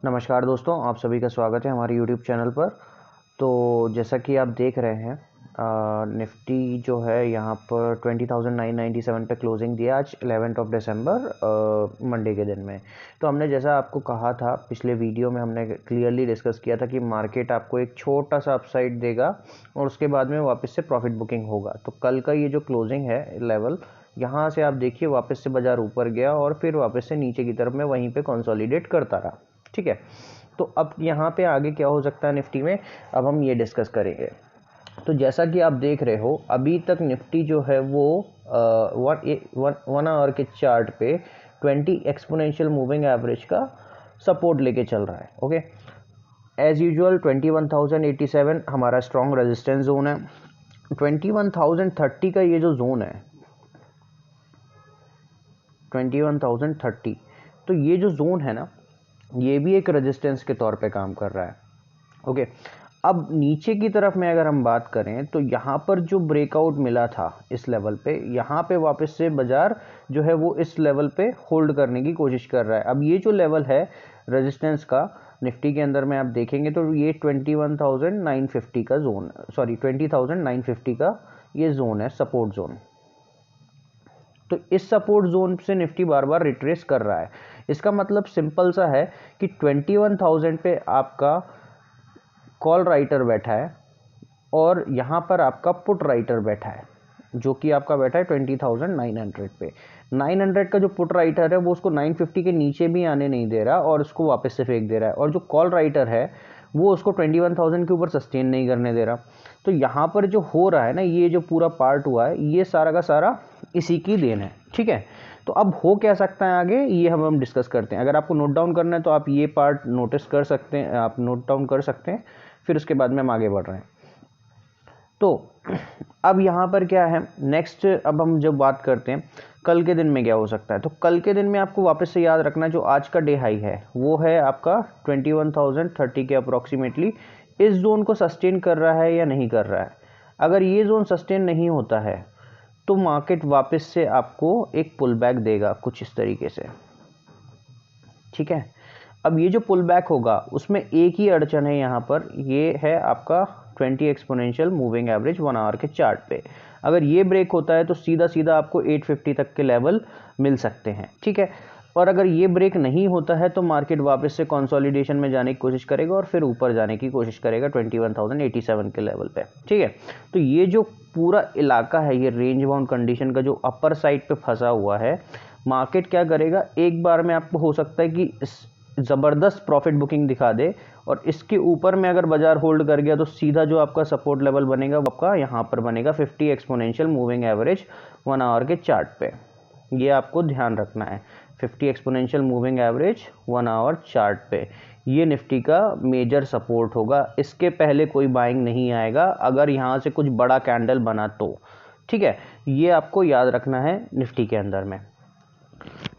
नमस्कार दोस्तों, आप सभी का स्वागत है हमारे यूट्यूब चैनल पर। तो जैसा कि आप देख रहे हैं, निफ्टी जो है यहाँ पर 20,997 पे क्लोजिंग दिया आज 11 दिसंबर मंडे के दिन में। तो हमने जैसा आपको कहा था, पिछले वीडियो में हमने क्लियरली डिस्कस किया था कि मार्केट आपको एक छोटा सा अपसाइड देगा और उसके बाद में वापस से प्रॉफिट बुकिंग होगा। तो कल का ये जो क्लोजिंग है लेवल, यहाँ से आप देखिए वापस से बाजार ऊपर गया और फिर वापस से नीचे की तरफ में वहीं पे कंसोलिडेट करता रहा। ठीक है, तो अब यहाँ पे आगे क्या हो सकता है निफ्टी में, अब हम ये डिस्कस करेंगे। तो जैसा कि आप देख रहे हो, अभी तक निफ्टी जो है वो वन आवर के चार्ट पे 20 एक्सपोनेंशियल मूविंग एवरेज का सपोर्ट लेके चल रहा है। ओके, एज यूजुअल 21,087 हमारा स्ट्रॉन्ग रेजिस्टेंस जोन है। 21,030 का ये जो जोन है, 21,030, तो ये जो जोन है ना, ये भी एक रेजिस्टेंस के तौर पे काम कर रहा है। ओके, अब नीचे की तरफ में अगर हम बात करें तो यहाँ पर जो ब्रेकआउट मिला था इस लेवल पे, यहाँ पे वापस से बाजार जो है वो इस लेवल पे होल्ड करने की कोशिश कर रहा है। अब ये जो लेवल है रेजिस्टेंस का निफ्टी के अंदर में आप देखेंगे तो ये 21,950 का जोन, सॉरी 20,950 का ये जोन है, सपोर्ट जोन। तो इस सपोर्ट जोन से निफ्टी बार बार रिट्रेस कर रहा है। इसका मतलब सिंपल सा है कि 21,000 पे आपका कॉल राइटर बैठा है और यहाँ पर आपका पुट राइटर बैठा है, जो कि आपका बैठा है 20,900 पे। 900 का जो पुट राइटर है वो उसको 950 के नीचे भी आने नहीं दे रहा और उसको वापस से फेंक दे रहा है, और जो कॉल राइटर है वो उसको 21,000 के ऊपर सस्टेन नहीं करने दे रहा। तो यहाँ पर जो हो रहा है ना, ये जो पूरा पार्ट हुआ है, ये सारा का सारा इसी की देन है। ठीक है, तो अब हो क्या सकता है आगे, ये हम डिस्कस करते हैं। अगर आपको नोट डाउन करना है तो आप ये पार्ट नोटिस कर सकते हैं, आप नोट डाउन कर सकते हैं, फिर उसके बाद में हम आगे बढ़ रहे हैं। तो अब यहाँ पर क्या है नेक्स्ट, अब हम जब बात करते हैं कल के दिन में क्या हो सकता है, तो कल के दिन में आपको वापस से याद रखना, जो आज का डे हाई है वो है आपका 21,030 के अप्रोक्सीमेटली। इस जोन को सस्टेन कर रहा है या नहीं कर रहा है। अगर ये जोन सस्टेन नहीं होता है तो मार्केट वापस से आपको एक पुल बैक देगा कुछ इस तरीके से। ठीक है, अब ये जो पुल बैक होगा उसमें एक ही अड़चन है यहाँ पर, ये है आपका 20 एक्सपोनेंशियल मूविंग एवरेज 1 आवर के चार्ट पे। अगर ये ब्रेक होता है तो सीधा सीधा आपको 850 तक के लेवल मिल सकते हैं। ठीक है, और अगर ये ब्रेक नहीं होता है तो मार्केट वापस से कंसोलिडेशन में जाने की कोशिश करेगा और फिर ऊपर जाने की कोशिश करेगा 21,087 के लेवल पे। ठीक है, तो ये जो पूरा इलाका है, ये रेंज बाउंड कंडीशन का जो अपर साइड पे फंसा हुआ है, मार्केट क्या करेगा, एक बार में आपको हो सकता है कि ज़बरदस्त प्रॉफिट बुकिंग दिखा दे, और इसके ऊपर में अगर बाजार होल्ड कर गया तो सीधा जो आपका सपोर्ट लेवल बनेगा वो आपका यहाँ पर बनेगा 50 एक्सपोनेंशियल मूविंग एवरेज 1 आवर के चार्ट पे। ये आपको ध्यान रखना है, 50 exponential moving average 1 our chart पे ये निफ्टी का मेजर सपोर्ट होगा। इसके पहले कोई बाइंग नहीं आएगा अगर यहाँ से कुछ बड़ा कैंडल बना तो। ठीक है, ये आपको याद रखना है निफ्टी के अंदर में।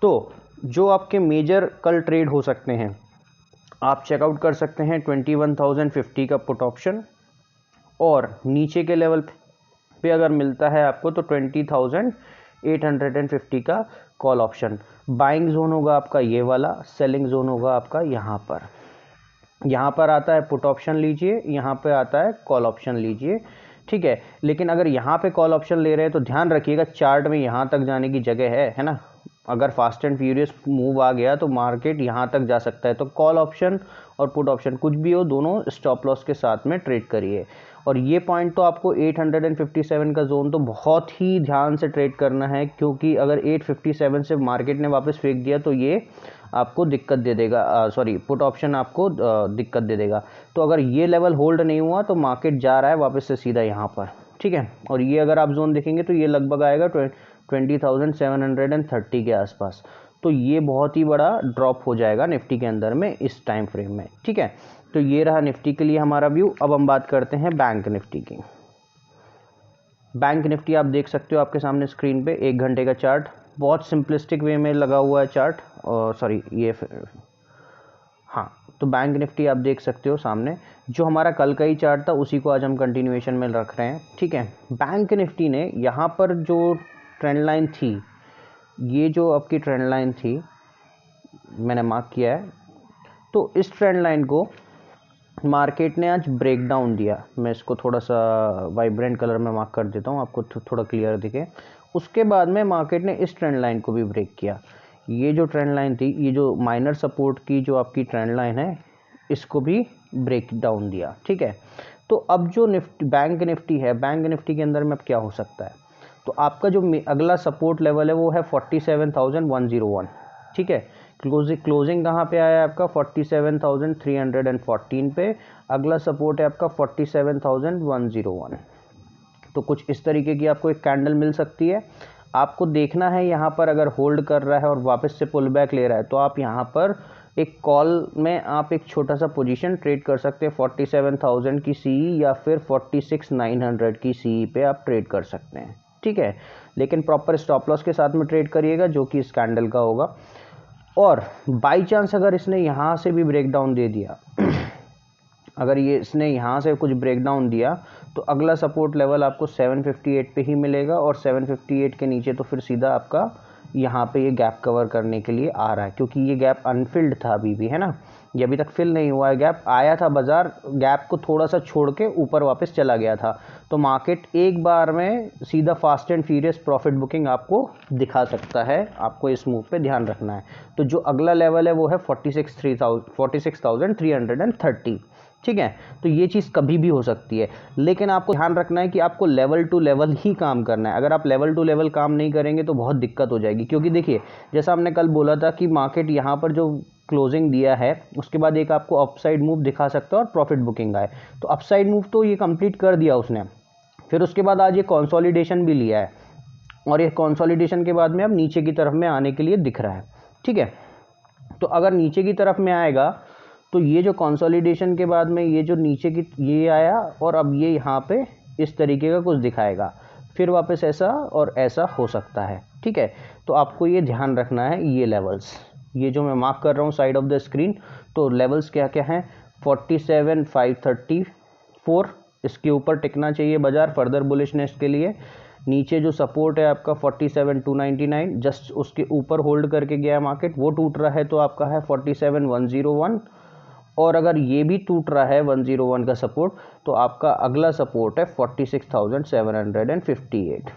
तो जो आपके मेजर कल ट्रेड हो सकते हैं, आप चेकआउट कर सकते हैं 21,050 का पुट ऑप्शन, और नीचे के लेवल पे अगर मिलता है आपको तो 20,850 का कॉल ऑप्शन। बाइंग जोन होगा आपका ये वाला, सेलिंग जोन होगा आपका यहाँ पर। यहाँ पर आता है पुट ऑप्शन लीजिए, यहाँ पे आता है कॉल ऑप्शन लीजिए। ठीक है, लेकिन अगर यहाँ पे कॉल ऑप्शन ले रहे हैं तो ध्यान रखिएगा चार्ट में यहाँ तक जाने की जगह है ना। अगर फास्ट एंड फ्यूरियस मूव आ गया तो मार्केट यहाँ तक जा सकता है। तो कॉल ऑप्शन और पुट ऑप्शन कुछ भी हो, दोनों स्टॉप लॉस के साथ में ट्रेड करिए। और ये पॉइंट तो आपको 857 का जोन तो बहुत ही ध्यान से ट्रेड करना है, क्योंकि अगर 857 से मार्केट ने वापस फेंक दिया तो ये आपको दिक्कत दे देगा, सॉरी पुट ऑप्शन आपको दिक्कत दे देगा। तो अगर ये लेवल होल्ड नहीं हुआ तो मार्केट जा रहा है वापस से सीधा यहाँ पर। ठीक है, और ये अगर आप जोन देखेंगे तो ये लगभग आएगा 20,730 के आसपास। तो ये बहुत ही बड़ा ड्रॉप हो जाएगा निफ्टी के अंदर में इस टाइम फ्रेम में। ठीक है, तो ये रहा निफ्टी के लिए हमारा व्यू। अब हम बात करते हैं बैंक निफ्टी की। बैंक निफ्टी आप देख सकते हो आपके सामने स्क्रीन पे 1 घंटे का चार्ट, बहुत सिंपलिस्टिक वे में लगा हुआ है चार्ट, और सॉरी ये हाँ, तो बैंक निफ्टी आप देख सकते हो सामने, जो हमारा कल का ही चार्ट था उसी को आज हम कंटिन्यूएशन में रख रहे हैं। ठीक है, बैंक निफ्टी ने यहाँ पर जो ट्रेंड लाइन थी, ये जो आपकी ट्रेंड लाइन थी मैंने मार्क किया है, तो इस ट्रेंड लाइन को मार्केट ने आज ब्रेक डाउन दिया। मैं इसको थोड़ा सा वाइब्रेंट कलर में मार्क कर देता हूँ, आपको थोड़ा क्लियर दिखे। उसके बाद में मार्केट ने इस ट्रेंड लाइन को भी ब्रेक किया। ये जो ट्रेंड लाइन थी, ये जो माइनर सपोर्ट की जो आपकी ट्रेंड लाइन है, इसको भी ब्रेक डाउन दिया। ठीक है, तो अब जो निफ्टी बैंक निफ्टी है, बैंक निफ्टी के अंदर में अब क्या हो सकता है, तो आपका जो अगला सपोर्ट लेवल है वो है 47,101। ठीक है, क्लोजिंग कहाँ पे आया है आपका 47,314 पे। अगला सपोर्ट है आपका 47,101। तो कुछ इस तरीके की आपको एक कैंडल मिल सकती है। आपको देखना है यहाँ पर अगर होल्ड कर रहा है और वापस से पुल बैक ले रहा है तो आप यहाँ पर एक कॉल में आप एक छोटा सा पोजीशन ट्रेड कर सकते हैं 47,000 की सीई या फिर 46,900 की सीई पे आप ट्रेड कर सकते हैं। ठीक है, लेकिन प्रॉपर स्टॉप लॉस के साथ में ट्रेड करिएगा जो कि इस कैंडल का होगा। और बाई चांस अगर इसने यहाँ से भी ब्रेकडाउन दे दिया अगर ये इसने यहाँ से कुछ ब्रेकडाउन दिया तो अगला सपोर्ट लेवल आपको 758 पे ही मिलेगा, और 758 के नीचे तो फिर सीधा आपका यहाँ पे ये गैप कवर करने के लिए आ रहा है, क्योंकि ये गैप अनफिल्ड था अभी भी, है ना। ये अभी तक फिल नहीं हुआ है गैप, आया था बाजार, गैप को थोड़ा सा छोड़ के ऊपर वापस चला गया था। तो मार्केट एक बार में सीधा fast and furious profit booking आपको दिखा सकता है, आपको इस मूव पे ध्यान रखना है। तो जो अगला लेवल है वो है 46,330। ठीक है, तो ये चीज़ कभी भी हो सकती है, लेकिन आपको ध्यान रखना है कि आपको लेवल टू लेवल ही काम करना है। अगर आप लेवल टू लेवल काम नहीं करेंगे तो बहुत दिक्कत हो जाएगी, क्योंकि देखिए जैसा हमने कल बोला था कि मार्केट यहाँ पर जो क्लोजिंग दिया है उसके बाद एक आपको अपसाइड मूव दिखा सकता है और प्रॉफिट बुकिंग आए। तो अपसाइड मूव तो ये कंप्लीट कर दिया उसने, फिर उसके बाद आज ये कंसोलिडेशन भी लिया है, और ये कंसोलिडेशन के बाद में अब नीचे की तरफ में आने के लिए दिख रहा है। ठीक है, तो अगर नीचे की तरफ में आएगा तो ये जो कंसोलिडेशन के बाद में ये जो नीचे की ये आया और अब ये यहाँ पे इस तरीके का कुछ दिखाएगा, फिर वापस ऐसा और ऐसा हो सकता है। ठीक है, तो आपको ये ध्यान रखना है। ये लेवल्स, ये जो मैं मार्क कर रहा हूँ साइड ऑफ द स्क्रीन, तो लेवल्स क्या क्या हैं, 47,534, इसके ऊपर टिकना चाहिए बाजार फर्दर बुलिशनेस के लिए। नीचे जो सपोर्ट है आपका 47,299, जस्ट उसके ऊपर होल्ड करके गया मार्केट, वो टूट रहा है तो आपका है 47,101। और अगर ये भी टूट रहा है 101 का सपोर्ट तो आपका अगला सपोर्ट है 46,758।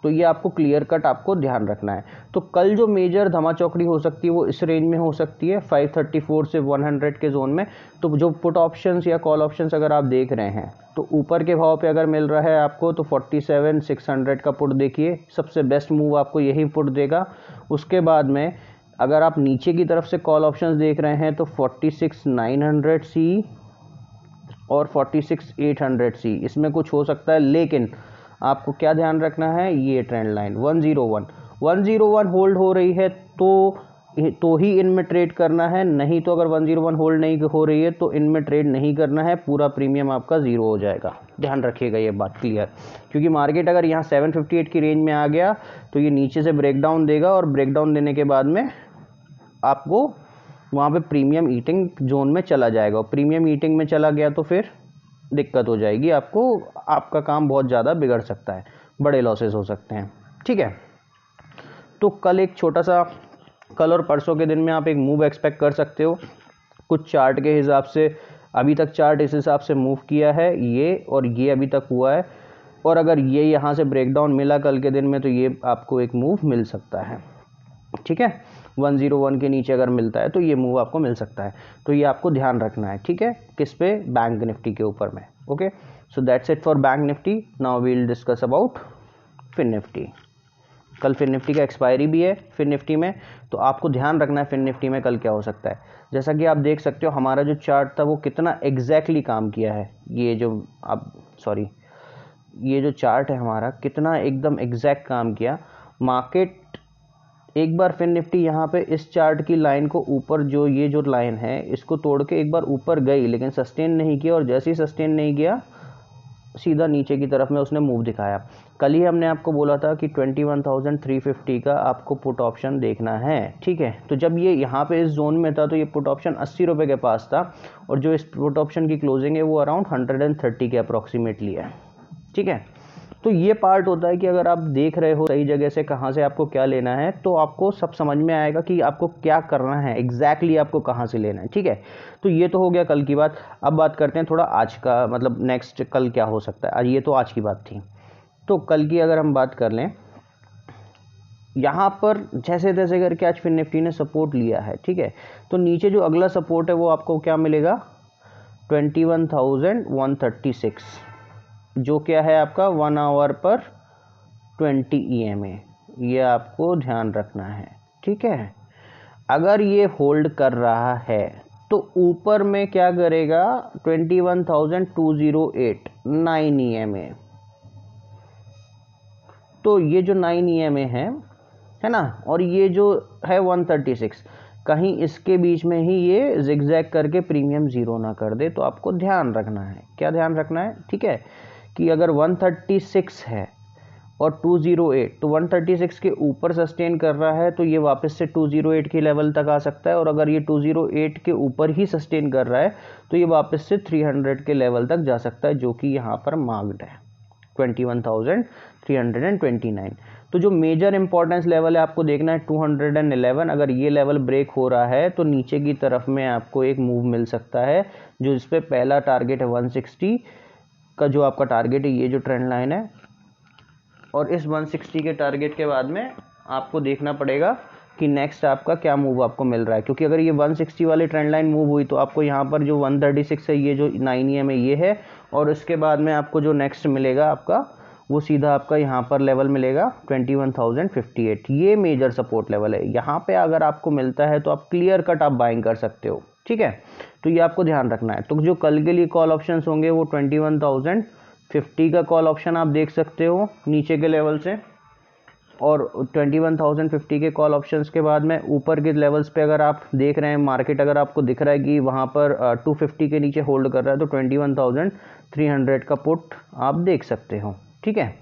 तो ये आपको क्लियर कट आपको ध्यान रखना है। तो कल जो मेजर धमाचौकड़ी हो सकती है वो इस रेंज में हो सकती है 534 से 100 के जोन में। तो जो पुट ऑप्शंस या कॉल ऑप्शंस अगर आप देख रहे हैं तो ऊपर के भाव पे अगर मिल रहा है आपको तो 47,600 का पुट देखिए, सबसे बेस्ट मूव आपको यही पुट देगा। उसके बाद में अगर आप नीचे की तरफ से कॉल ऑप्शंस देख रहे हैं तो 46,900 सी और 46,800 सी, इसमें कुछ हो सकता है, लेकिन आपको क्या ध्यान रखना है, ये ट्रेंड लाइन 101 होल्ड हो रही है तो ही इनमें ट्रेड करना है, नहीं तो अगर 101 होल्ड नहीं हो रही है तो इनमें ट्रेड नहीं करना है, पूरा प्रीमियम आपका ज़ीरो हो जाएगा। ध्यान रखिएगा ये बात क्लियर, क्योंकि मार्केट अगर यहाँ 758 की रेंज में आ गया तो ये नीचे से ब्रेकडाउन देगा, और ब्रेकडाउन देने के बाद में आपको वहाँ पे प्रीमियम ईटिंग जोन में चला जाएगा, और प्रीमियम ईटिंग में चला गया तो फिर दिक्कत हो जाएगी आपको, आपका काम बहुत ज़्यादा बिगड़ सकता है, बड़े लॉसेस हो सकते हैं। ठीक है, तो कल एक छोटा सा, कल और परसों के दिन में आप एक मूव एक्सपेक्ट कर सकते हो कुछ चार्ट के हिसाब से। अभी तक चार्ट इस हिसाब से मूव किया है ये, और ये अभी तक हुआ है, और अगर ये यहाँ से ब्रेकडाउन मिला कल के दिन में तो ये आपको एक मूव मिल सकता है। ठीक है, 101 के नीचे अगर मिलता है तो ये मूव आपको मिल सकता है, तो ये आपको ध्यान रखना है। ठीक है, किस पे, बैंक निफ्टी के ऊपर में। Okay, so that's it for bank Nifty. Now we will discuss about Fin Nifty. कल फिन निफ्टी का एक्सपायरी भी है फिन निफ्टी में, तो आपको ध्यान रखना है फिन निफ्टी में कल क्या हो सकता है। जैसा कि आप देख सकते हो हमारा जो चार्ट था वो कितना एग्जैक्टली काम किया है, ये जो चार्ट है हमारा कितना एकदम एग्जैक्ट काम किया। मार्केट एक बार फिन निफ्टी यहाँ पे इस चार्ट की लाइन को ऊपर, जो ये जो लाइन है इसको तोड़ के एक बार ऊपर गई, लेकिन सस्टेन नहीं किया, और जैसे ही सस्टेन नहीं किया सीधा नीचे की तरफ में उसने मूव दिखाया। कल ही हमने आपको बोला था कि 21,350 का आपको पुट ऑप्शन देखना है। ठीक है, तो जब ये यहाँ पे इस जोन में था तो ये पुट ऑप्शन 80 रुपये के पास था, और जो इस पुट ऑप्शन की क्लोजिंग है वो अराउंड 130 के अप्रॉक्सीमेटली है। ठीक है, तो ये पार्ट होता है कि अगर आप देख रहे हो सही जगह से कहाँ से आपको क्या लेना है, तो आपको सब समझ में आएगा कि आपको क्या करना है, एग्जैक्टली आपको कहाँ से लेना है। ठीक है, तो ये तो हो गया कल की बात। अब बात करते हैं थोड़ा आज का, मतलब नेक्स्ट कल क्या हो सकता है। आज ये तो आज की बात थी, तो कल की अगर हम बात कर लें, यहाँ पर जैसे तैसे करके आज फिर निफ्टी ने सपोर्ट लिया है। ठीक है, तो नीचे जो अगला सपोर्ट है वो आपको क्या मिलेगा, 21,136, जो क्या है आपका 1 आवर पर 20 EMA, ये आपको ध्यान रखना है। ठीक है, अगर ये होल्ड कर रहा है तो ऊपर में क्या करेगा, 21,208 9 EMA। तो ये जो 9 EMA है ना, और ये जो है 136, कहीं इसके बीच में ही ये जिगजैग करके प्रीमियम जीरो ना कर दे। तो आपको ध्यान रखना है, क्या ध्यान रखना है, ठीक है, कि अगर 136 है और 208, तो 136 के ऊपर सस्टेन कर रहा है तो ये वापस से 208 के लेवल तक आ सकता है, और अगर ये 208 के ऊपर ही सस्टेन कर रहा है तो ये वापस से 300 के लेवल तक जा सकता है, जो कि यहाँ पर मार्क्ड है 21,329। तो जो मेजर इंपॉर्टेंस लेवल है आपको देखना है 211। अगर ये लेवल ब्रेक हो रहा है तो नीचे की तरफ में आपको एक मूव मिल सकता है, जो इस पे पहला टारगेट है 160 का, जो आपका टारगेट है ये जो ट्रेंड लाइन है, और इस 160 के टारगेट के बाद में आपको देखना पड़ेगा कि नेक्स्ट आपका क्या मूव आपको मिल रहा है। क्योंकि अगर ये 160 वाली ट्रेंड लाइन मूव हुई तो आपको यहाँ पर जो 136 है, ये जो 9 EMA ये है, और उसके बाद में आपको जो नेक्स्ट मिलेगा आपका वो सीधा आपका यहाँ पर लेवल मिलेगा 21,058। ये मेजर सपोर्ट लेवल है। यहाँ पे अगर आपको मिलता है तो आप क्लियर कट आप बाइंग कर सकते हो। ठीक है, तो ये आपको ध्यान रखना है। तो जो कल के लिए कॉल ऑप्शंस होंगे वो 21,050 का कॉल ऑप्शन आप देख सकते हो नीचे के लेवल से, और 21,050 के कॉल ऑप्शंस के बाद में ऊपर के लेवल्स पे अगर आप देख रहे हैं मार्केट, अगर आपको दिख रहा है कि वहाँ पर 250 के नीचे होल्ड कर रहा है तो 21,300 का पुट आप देख सकते हो। ठीक है,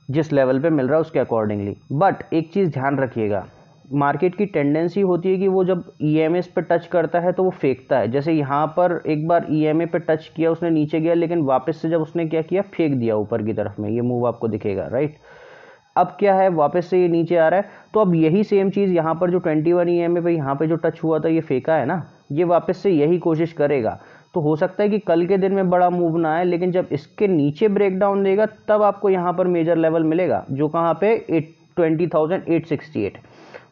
जिस लेवल पे मिल रहा है उसके अकॉर्डिंगली। बट एक चीज़ ध्यान रखिएगा, मार्केट की टेंडेंसी होती है कि वो जब EMAs पे टच करता है तो वो फेंकता है। जैसे यहाँ पर एक बार EMA पे टच किया, उसने नीचे गया, लेकिन वापस से जब उसने क्या किया, फेंक दिया ऊपर की तरफ में। ये मूव आपको दिखेगा, राइट। अब क्या है, वापस से ये नीचे आ रहा है, तो अब यही सेम चीज़ यहाँ पर जो 21 EMA पे यहाँ पे जो टच हुआ था, ये फेंका है ना, ये वापस से यही कोशिश करेगा। तो हो सकता है कि कल के दिन में बड़ा मूव ना आए, लेकिन जब इसके नीचे ब्रेकडाउन देगा तब आपको यहाँ पर मेजर लेवल मिलेगा, जो कहाँ पे 20,868।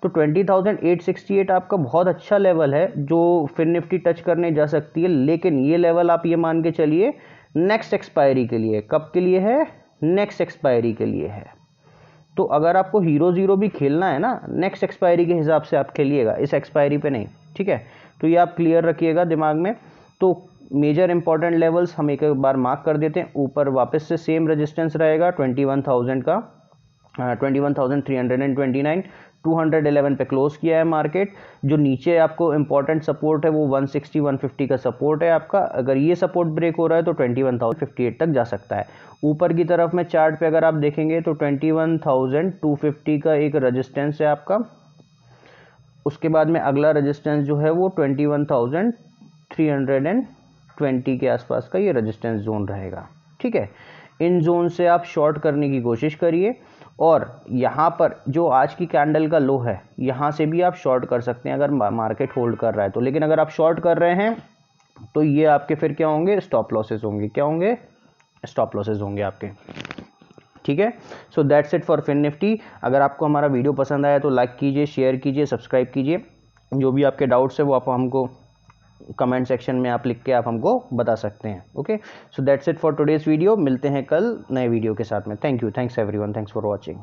तो 20,868 आपका बहुत अच्छा लेवल है, जो फिर निफ्टी टच करने जा सकती है। लेकिन ये लेवल आप ये मान के चलिए नेक्स्ट एक्सपायरी के लिए, कब के लिए है, नेक्स्ट एक्सपायरी के लिए है। तो अगर आपको हीरो जीरो भी खेलना है ना, नेक्स्ट एक्सपायरी के हिसाब से आप खेलिएगा, इस एक्सपायरी पे नहीं। ठीक है, तो ये आप क्लियर रखिएगा दिमाग में। तो मेजर इंपॉर्टेंट लेवल्स हम एक बार मार्क कर देते हैं। ऊपर वापस से सेम रेजिस्टेंस रहेगा 21,000 का, 21,329, 211 पे क्लोज किया है मार्केट। जो नीचे आपको इंपॉर्टेंट सपोर्ट है वो 160 150 का सपोर्ट है आपका। अगर ये सपोर्ट ब्रेक हो रहा है तो 21,058 तक जा सकता है। ऊपर की तरफ में चार्ट पे अगर आप देखेंगे तो 21,250 का एक रेजिस्टेंस है आपका। उसके बाद में अगला रेजिस्टेंस जो है वो 21,320 के आसपास का ये रेजिस्टेंस जोन रहेगा। ठीक है, इन जोन से आप शॉर्ट करने की कोशिश करिए, और यहाँ पर जो आज की कैंडल का लो है, यहाँ से भी आप शॉर्ट कर सकते हैं अगर मार्केट होल्ड कर रहा है तो। लेकिन अगर आप शॉर्ट कर रहे हैं तो ये आपके फिर क्या होंगे, स्टॉप लॉसेस होंगे। क्या होंगे, स्टॉप लॉसेस होंगे आपके। ठीक है, so that's it for Fin Nifty. अगर आपको हमारा वीडियो पसंद आया तो लाइक कीजिए, शेयर कीजिए, सब्सक्राइब कीजिए। जो भी आपके डाउट्स है वो आप हमको कमेंट सेक्शन में आप लिख के आप हमको बता सकते हैं। Okay, so that's it for today's video. मिलते हैं कल नए वीडियो के साथ में। Thank you, thanks everyone, thanks for watching.